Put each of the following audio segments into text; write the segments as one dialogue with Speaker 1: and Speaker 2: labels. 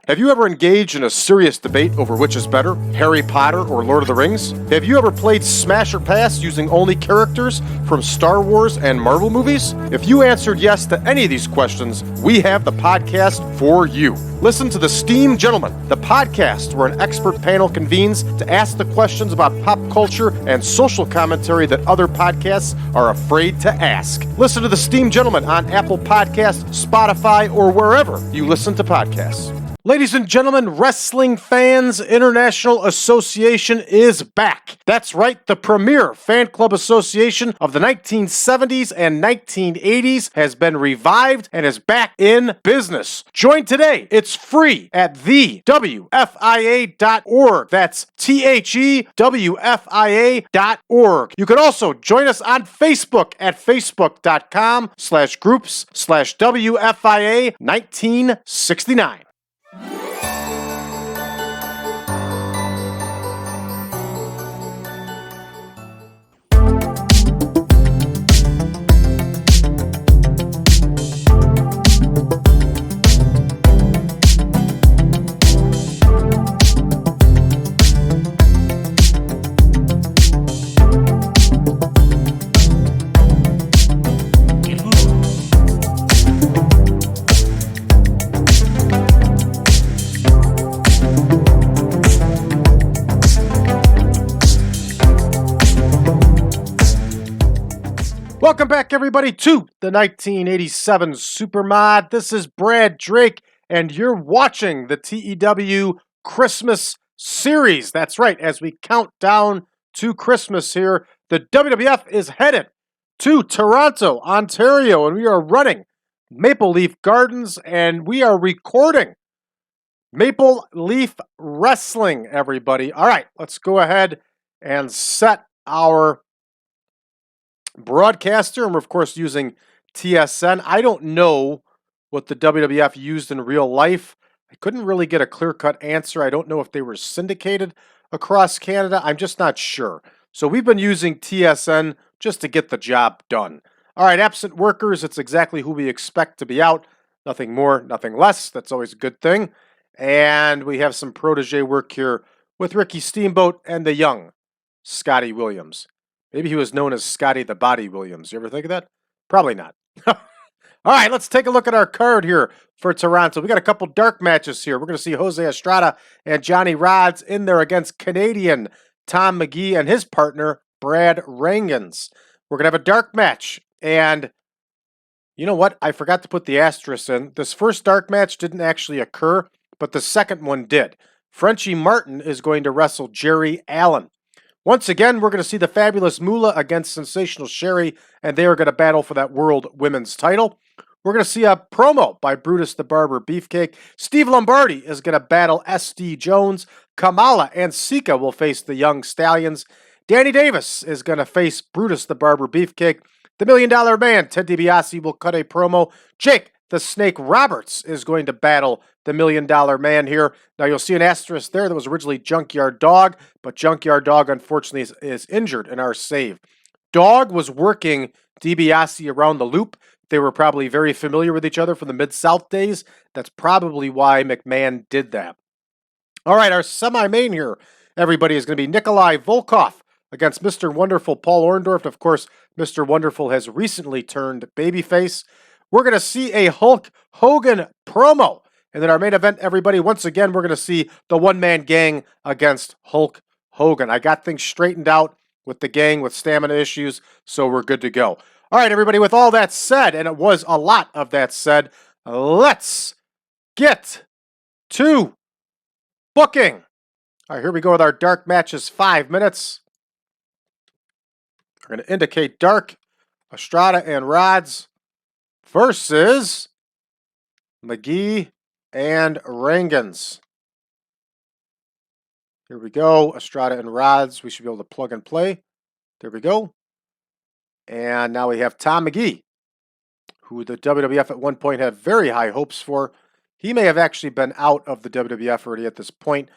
Speaker 1: Have you ever engaged in a serious debate over which is better, Harry Potter or Lord of the Rings? Have you ever played Smash or Pass using only characters from Star Wars and Marvel movies? If you answered yes to any of these questions, we have the podcast for you. Listen to The Steam Gentlemen, the podcast where an expert panel convenes to ask the questions about pop culture and social commentary that other podcasts are afraid to ask. Listen to The Steam Gentlemen on Apple Podcasts, Spotify, or wherever you listen to podcasts. Ladies and gentlemen, Wrestling Fans International Association is back. That's right, the premier fan club association of the 1970s and 1980s has been revived and is back in business. Join today. It's free at thewfia.org. That's thewfia.org. You can also join us on Facebook at facebook.com/groups/WFIA 1969. Welcome back, everybody, to the 1987 Supermod. This is Brad Drake, and you're watching the TEW Christmas series. That's right, as we count down to Christmas here, the WWF is headed to Toronto, Ontario, and we are running Maple Leaf Gardens, and we are recording Maple Leaf Wrestling, everybody. All right, let's go ahead and set our broadcaster, and we're of course using TSN. I don't know what the WWF used in real life. I couldn't really get a clear-cut answer. I don't know if they were syndicated across Canada. I'm just not sure. So we've been using TSN just to get the job done. All right, absent workers, it's exactly who we expect to be out. Nothing more, nothing less. That's always a good thing. And we have some protege work here with Ricky Steamboat and the young Scotty Williams. Maybe he was known as Scotty the Body Williams. You ever think of that? Probably not. All right, let's take a look at our card here for Toronto. We got a couple dark matches here. We're going to see Jose Estrada and Johnny Rodz in there against Canadian Tom Magee and his partner, Brad Rheingans. We're going to have a dark match. And you know what? I forgot to put the asterisk in. This first dark match didn't actually occur, but the second one did. Frenchy Martin is going to wrestle Jerry Allen. Once again, we're going to see the fabulous Moolah against Sensational Sherri, and they are going to battle for that World Women's title. We're going to see a promo by Brutus the Barber Beefcake. Steve Lombardi is going to battle SD Jones. Kamala and Sika will face the young Stallions. Danny Davis is going to face Brutus the Barber Beefcake. The $1 Million Man, Ted DiBiase, will cut a promo. Jake the Snake Roberts is going to battle the $1 Million Man here. Now, you'll see an asterisk there that was originally Junkyard Dog, but Junkyard Dog, unfortunately, is injured in our save. Dog was working DiBiase around the loop. They were probably very familiar with each other from the Mid-South days. That's probably why McMahon did that. All right, our semi-main here, everybody, is going to be Nikolai Volkoff against Mr. Wonderful Paul Orndorff. Of course, Mr. Wonderful has recently turned babyface. We're going to see a Hulk Hogan promo. And then our main event, everybody, once again, we're going to see the one-man gang against Hulk Hogan. I got things straightened out with the gang with stamina issues, so we're good to go. All right, everybody, with all that said, and it was a lot of that said, let's get to booking. All right, here we go with our dark matches, 5 minutes. We're going to indicate dark, Estrada and Rodz versus Magee and Rheingans. Here we go, Estrada and Rodz. We should be able to plug and play. There we go. And now we have Tom Magee, who the WWF at one point had very high hopes for. He may have actually been out of the WWF already at this point.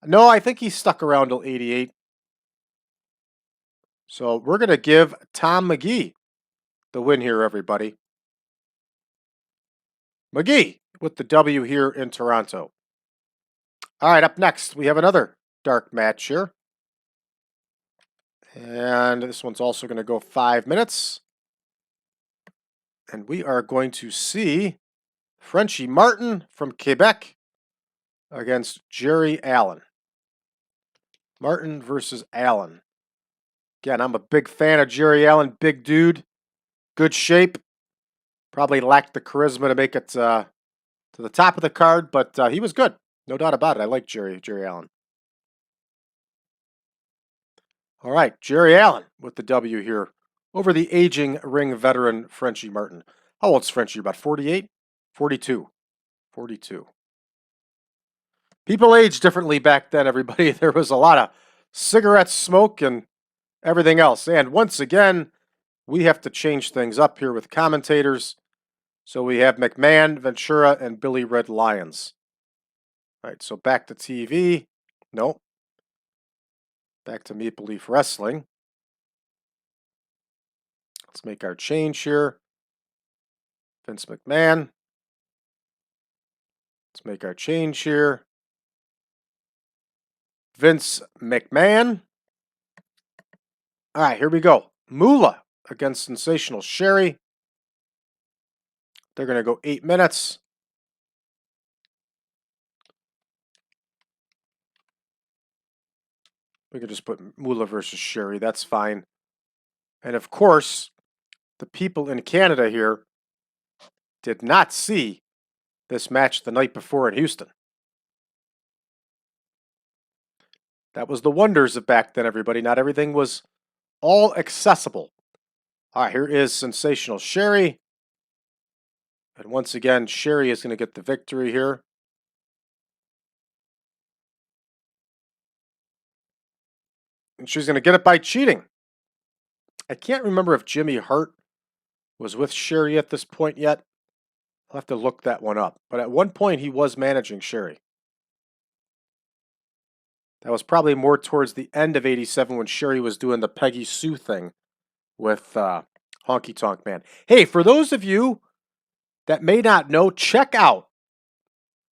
Speaker 1: No, I think he stuck around till 88. So we're going to give Tom Magee the win here, everybody. Magee with the W here in Toronto. All right, up next, we have another dark match here. And this one's also going to go 5 minutes. And we are going to see Frenchy Martin from Quebec against Jerry Allen. Martin versus Allen. Again, I'm a big fan of Jerry Allen. Big dude. Good shape. Probably lacked the charisma to make it to the top of the card, but he was good. No doubt about it. I like Jerry Allen. All right, Jerry Allen with the W here over the aging ring veteran Frenchy Martin. How old's Frenchy? About 48? 42. 42. People aged differently back then, everybody. There was a lot of cigarette smoke and everything else. And once again, we have to change things up here with commentators. So we have McMahon, Ventura, and Billy Red Lyons. All right, so back to TV. No. Back to Maple Leaf Wrestling. Let's make our change here. Vince McMahon. Let's make our change here. Vince McMahon. All right, here we go. Moolah against Sensational Sherri. They're going to go 8 minutes. We could just put Moolah versus Sherri. That's fine. And of course, the people in Canada here did not see this match the night before in Houston. That was the wonders of back then, everybody. Not everything was all accessible. All right, here is Sensational Sherri. And once again, Sherri is going to get the victory here. And she's going to get it by cheating. I can't remember if Jimmy Hart was with Sherri at this point yet. I'll have to look that one up. But at one point, he was managing Sherri. That was probably more towards the end of '87 when Sherri was doing the Peggy Sue thing with Honky Tonk Man. Hey, for those of you that may not know, check out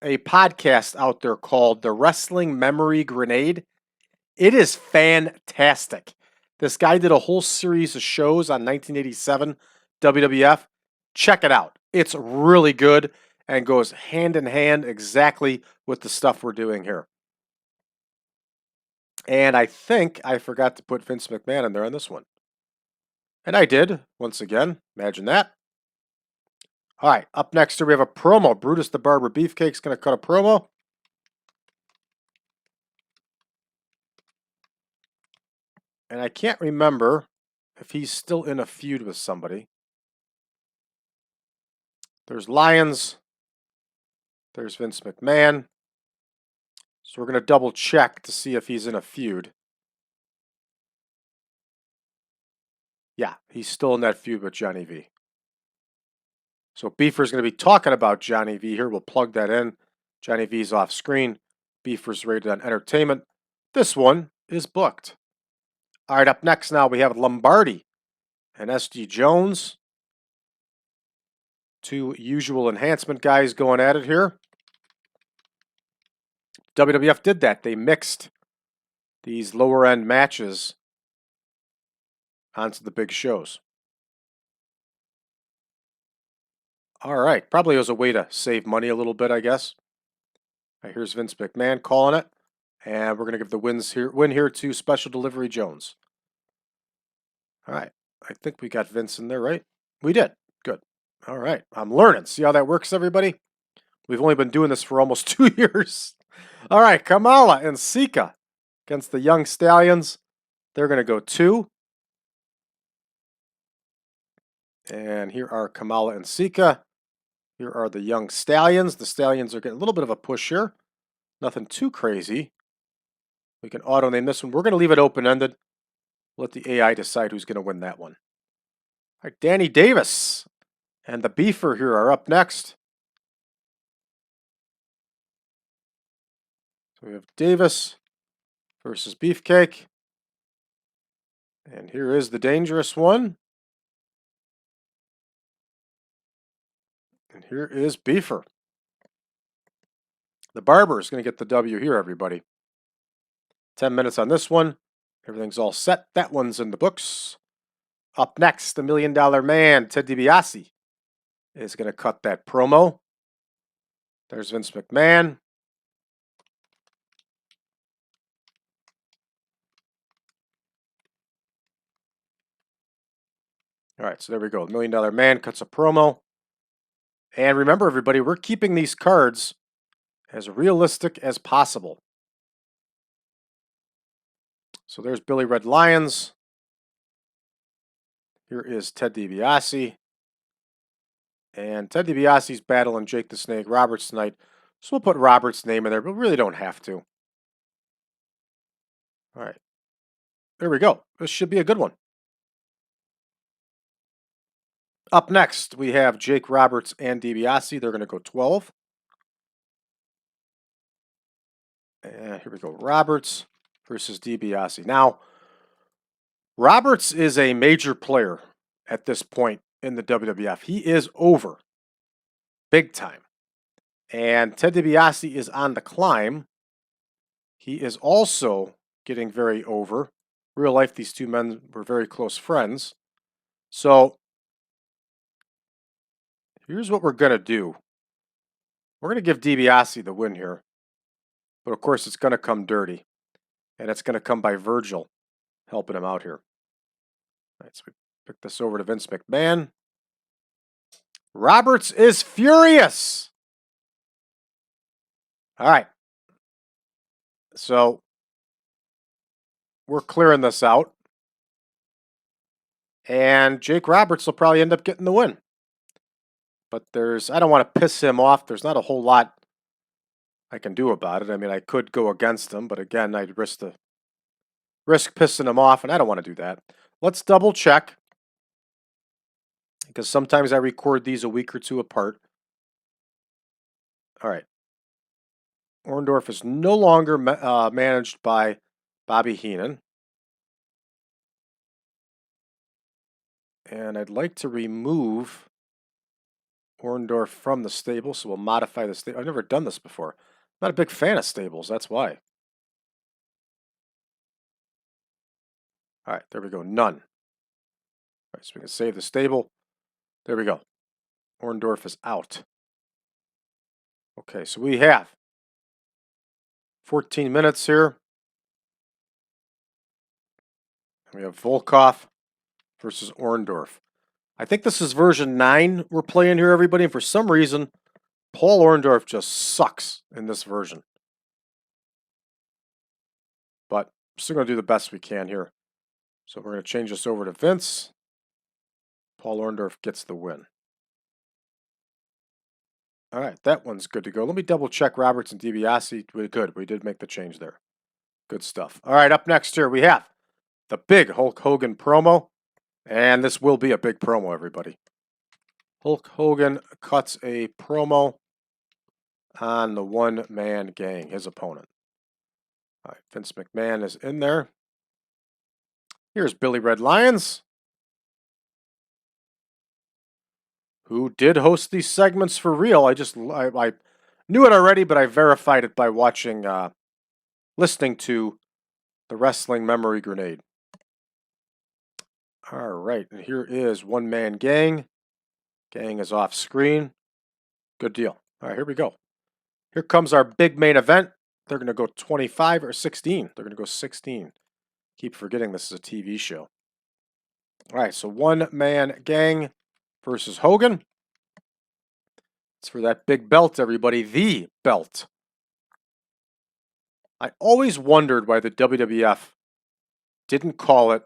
Speaker 1: a podcast out there called The Wrestling Memory Grenade. It is fantastic. This guy did a whole series of shows on 1987 WWF. Check it out. It's really good and goes hand in hand exactly with the stuff we're doing here. And I think I forgot to put Vince McMahon in there on this one. And I did, once again. Imagine that. All right, up next here we have a promo. Brutus the Barber Beefcake's going to cut a promo. And I can't remember if he's still in a feud with somebody. There's Lyons. There's Vince McMahon. So we're going to double check to see if he's in a feud. Yeah, he's still in that feud with Johnny V. So Beefer's going to be talking about Johnny V here. We'll plug that in. Johnny V's off screen. Beefer's rated on entertainment. This one is booked. All right, up next now we have Lombardi and SD Jones. Two usual enhancement guys going at it here. WWF did that. They mixed these lower end matches onto the big shows. All right, probably was a way to save money a little bit, I guess. All right, here's Vince McMahon calling it. And we're going to give the win here to Special Delivery Jones. All right, I think we got Vince in there, right? We did. Good. All right, I'm learning. See how that works, everybody? We've only been doing this for almost 2 years. All right, Kamala and Sika against the Young Stallions. They're going to go 2. And here are Kamala and Sika. Here are the Young Stallions. The Stallions are getting a little bit of a push here. Nothing too crazy. We can auto-name this one. We're going to leave it open-ended. Let the AI decide who's going to win that one. All right, Danny Davis and the Beefer here are up next. So we have Davis versus Beefcake. And here is the dangerous one. And here is Beefer. The Barber is going to get the W here, everybody. 10 minutes on this one. Everything's all set. That one's in the books. Up next, the $1 Million Man, Ted DiBiase, is going to cut that promo. There's Vince McMahon. All right, so there we go. $1 Million Man cuts a promo. And remember, everybody, we're keeping these cards as realistic as possible. So there's Billy Red Lions. Here is Ted DiBiase. And Ted DiBiase's battling Jake the Snake Roberts tonight. So we'll put Roberts' name in there, but we really don't have to. All right. There we go. This should be a good one. Up next, we have Jake Roberts and DiBiase. They're going to go 12. And here we go. Roberts versus DiBiase. Now, Roberts is a major player at this point in the WWF. He is over. Big time. And Ted DiBiase is on the climb. He is also getting very over. Real life, these two men were very close friends. So, here's what we're going to do. We're going to give DiBiase the win here. But of course, it's going to come dirty. And it's going to come by Virgil helping him out here. All right, so we pick this over to Vince McMahon. Roberts is furious. All right. So we're clearing this out. And Jake Roberts will probably end up getting the win. But I don't want to piss him off. There's not a whole lot I can do about it. I mean, I could go against him, but again, I'd risk pissing him off, and I don't want to do that. Let's double check, because sometimes I record these a week or two apart. All right. Orndorff is no longer managed by Bobby Heenan. And I'd like to remove Orndorff from the stable, so we'll modify the stable. I've never done this before. I'm not a big fan of stables, that's why. All right, there we go, none. All right, so we can save the stable. There we go. Orndorff is out. Okay, so we have 14 minutes here. We have Volkoff versus Orndorff. I think this is version 9 we're playing here, everybody. And for some reason, Paul Orndorff just sucks in this version. But we're still going to do the best we can here. So we're going to change this over to Vince. Paul Orndorff gets the win. All right, that one's good to go. Let me double check Roberts and DiBiase. Good, we did make the change there. Good stuff. All right, up next here we have the big Hulk Hogan promo. And this will be a big promo, everybody. Hulk Hogan cuts a promo on the one-man gang, his opponent. All right, Vince McMahon is in there. Here's Billy Red Lions, who did host these segments for real. I knew it already, but I verified it by listening to the Wrestling Memory Grenade. All right, and here is One Man Gang. Gang is off screen. Good deal. All right, here we go. Here comes our big main event. They're going to go 25 or 16. They're going to go 16. Keep forgetting this is a TV show. All right, so One Man Gang versus Hogan. It's for that big belt, everybody. The belt. I always wondered why the WWF didn't call it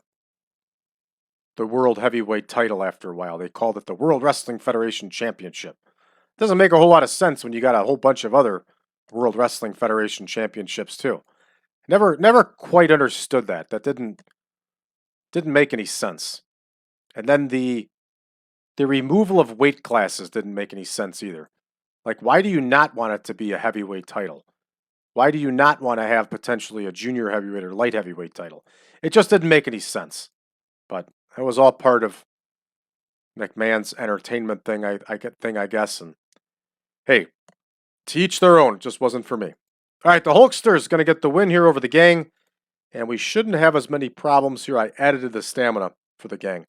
Speaker 1: the World Heavyweight title after a while. They called it the World Wrestling Federation Championship. Doesn't make a whole lot of sense when you got a whole bunch of other World Wrestling Federation Championships too. Never quite understood that. That didn't make any sense. And then the removal of weight classes didn't make any sense either. Like, why do you not want it to be a heavyweight title? Why do you not want to have potentially a junior heavyweight or light heavyweight title? It just didn't make any sense. But that was all part of McMahon's entertainment thing, I guess. And hey, To each their own. It just wasn't for me. All right, the Hulkster is going to get the win here over the gang, and we shouldn't have as many problems here. I edited the stamina for the gang.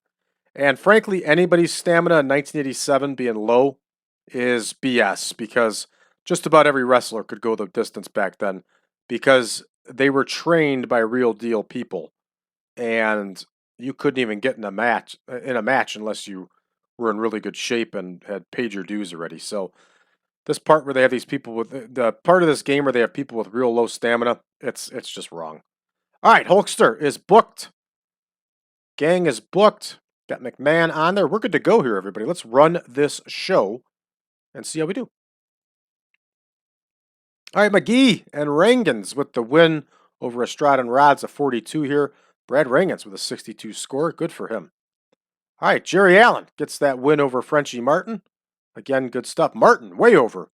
Speaker 1: And frankly, anybody's stamina in 1987 being low is BS because just about every wrestler could go the distance back then because they were trained by real deal people, and you couldn't even get in a match unless you were in really good shape and had paid your dues already. So this part where they have these people with the part of this game where they have people with real low stamina, it's just wrong. All right, Hulkster is booked. Gang is booked. Got McMahon on there. We're good to go here, everybody. Let's run this show and see how we do. All right, Magee and Rheingans with the win over Estrada and Rodz, a 42 here. Brad Rheingans with a 62 score. Good for him. All right, Jerry Allen gets that win over Frenchy Martin. Again, good stuff. Martin way over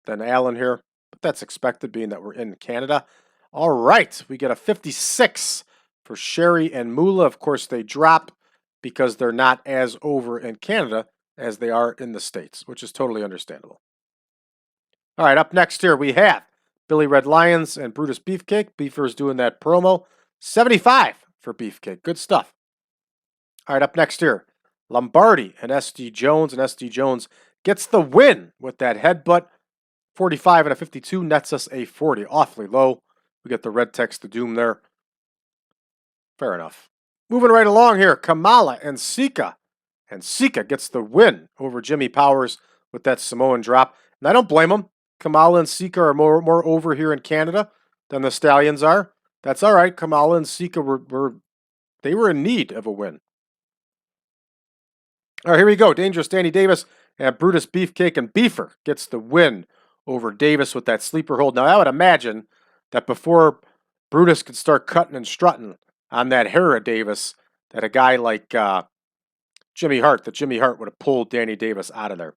Speaker 1: than Allen here, but that's expected being that we're in Canada. All right, we get a 56 for Sherri and Moolah. Of course, they drop because they're not as over in Canada as they are in the States, which is totally understandable. All right, up next here we have Billy Red Lions and Brutus Beefcake. Beefer's doing that promo. 75 for Beefcake. Good stuff. All right, up next here, Lombardi and SD Jones. And SD Jones gets the win with that headbutt. 45 and a 52 nets us a 40. Awfully low. We get the red text to doom there. Fair enough. Moving right along here, Kamala and Sika. And Sika gets the win over Jimmy Powers with that Samoan drop. And I don't blame him. Kamala and Sika are more over here in Canada than the Stallions are. That's all right. Kamala and Sika were in need of a win. All right, here we go. Dangerous Danny Davis and Brutus Beefcake, and Beefer gets the win over Davis with that sleeper hold. Now, I would imagine that before Brutus could start cutting and strutting on that hair of Davis, that a guy like Jimmy Hart would have pulled Danny Davis out of there.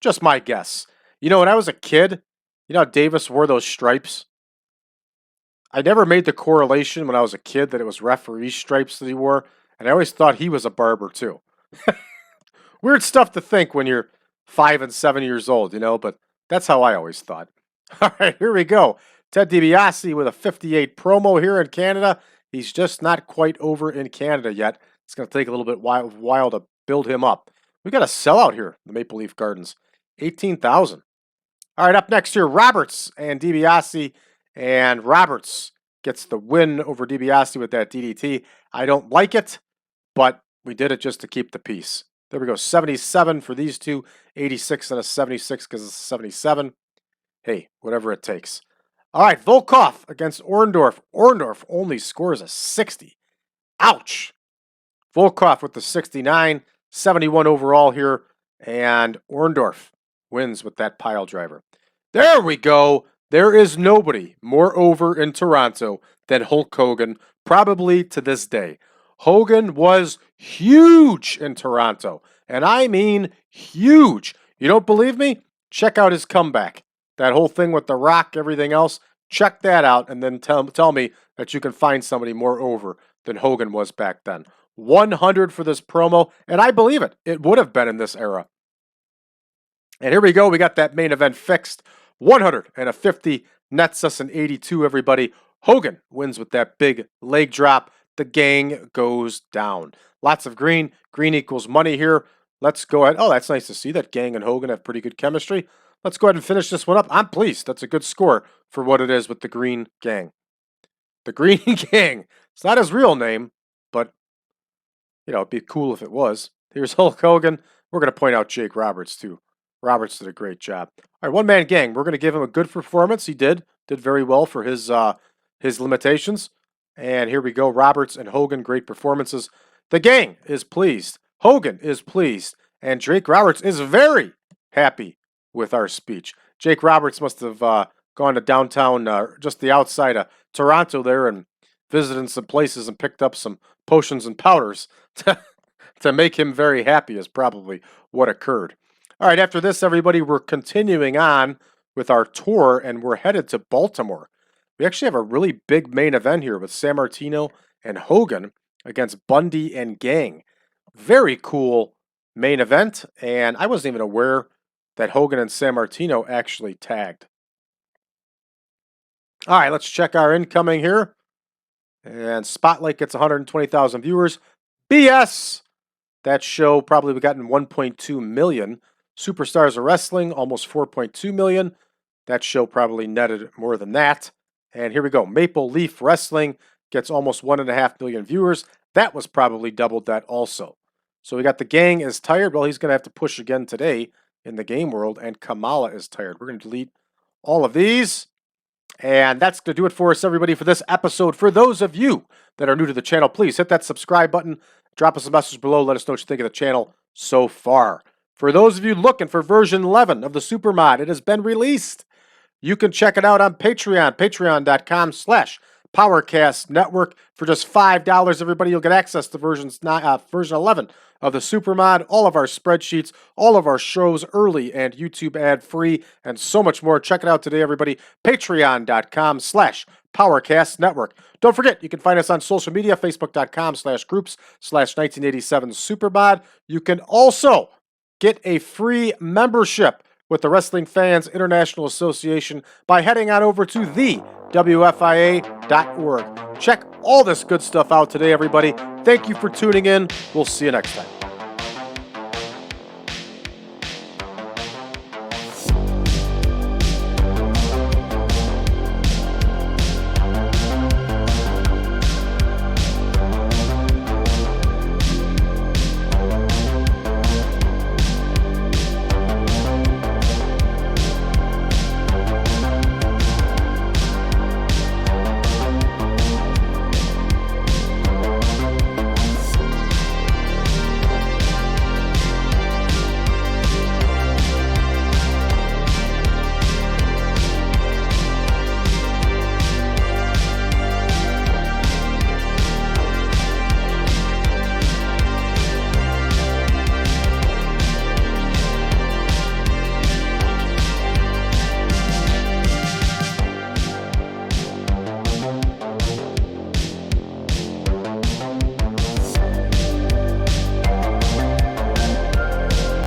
Speaker 1: Just my guess. You know, when I was a kid, you know how Davis wore those stripes? I never made the correlation when I was a kid that it was referee stripes that he wore, and I always thought he was a barber too. Weird stuff to think when you're 5 and 7 years old, you know, but that's how I always thought. All right, here we go. Ted DiBiase with a 58 promo here in Canada. He's just not quite over in Canada yet. It's going to take a little bit while to build him up. We got a sellout here, the Maple Leaf Gardens. 18,000. All right, up next here, Roberts and DiBiase. And Roberts gets the win over DiBiase with that DDT. I don't like it, but we did it just to keep the peace. There we go, 77 for these two, 86 and a 76 because it's 77. Hey, whatever it takes. All right, Volkoff against Orndorff. Orndorff only scores a 60. Ouch. Volkoff with the 69, 71 overall here, and Orndorff wins with that pile driver. There we go. There is nobody more over in Toronto than Hulk Hogan, probably to this day. Hogan was huge in Toronto, and I mean huge. You don't believe me? Check out his comeback. That whole thing with The Rock, everything else, check that out, and then tell me that you can find somebody more over than Hogan was back then. 100 for this promo, and I believe it. It would have been in this era. And here we go. We got that main event fixed. 150 nets us an 82, everybody. Hogan wins with that big leg drop. The gang goes down. Lots of green. Green equals money here. Let's go ahead. Oh, that's nice to see that Gang and Hogan have pretty good chemistry. Let's go ahead and finish this one up. I'm pleased. That's a good score for what it is with the Green Gang. The Green Gang. It's not his real name, but, you know, it'd be cool if it was. Here's Hulk Hogan. We're going to point out Jake Roberts, too. Roberts did a great job. All right, one-man gang. We're going to give him a good performance. He did very well for his limitations. And here we go. Roberts and Hogan, great performances. The gang is pleased. Hogan is pleased. And Jake Roberts is very happy with our speech. Jake Roberts must have gone to downtown, just the outside of Toronto there, and visited some places and picked up some potions and powders to make him very happy is probably what occurred. All right, after this, everybody, we're continuing on with our tour, and we're headed to Baltimore. We actually have a really big main event here with Sammartino and Hogan against Bundy and Gang. Very cool main event, and I wasn't even aware that Hogan and Sammartino actually tagged. All right, let's check our incoming here. And Spotlight gets 120,000 viewers. BS! That show probably gotten 1.2 million. Superstars of Wrestling, almost 4.2 million. That show probably netted more than that. And here we go. Maple Leaf Wrestling gets almost 1.5 million viewers. That was probably doubled that also. So we got The Gang is tired. Well, he's going to have to push again today in the game world. And Kamala is tired. We're going to delete all of these. And that's going to do it for us, everybody, for this episode. For those of you that are new to the channel, please hit that subscribe button. Drop us a message below. Let us know what you think of the channel so far. For those of you looking for version 11 of the Supermod, it has been released. You can check it out on Patreon, patreon.com/PowerCast Network. For just $5, everybody, you'll get access to version 11 of the Supermod, all of our spreadsheets, all of our shows early and YouTube ad-free, and so much more. Check it out today, everybody. Patreon.com/PowerCast Network. Don't forget, you can find us on social media, Facebook.com/groups/1987 Supermod. You can also get a free membership with the Wrestling Fans International Association by heading on over to thewfia.org. Check all this good stuff out today, everybody. Thank you for tuning in. We'll see you next time.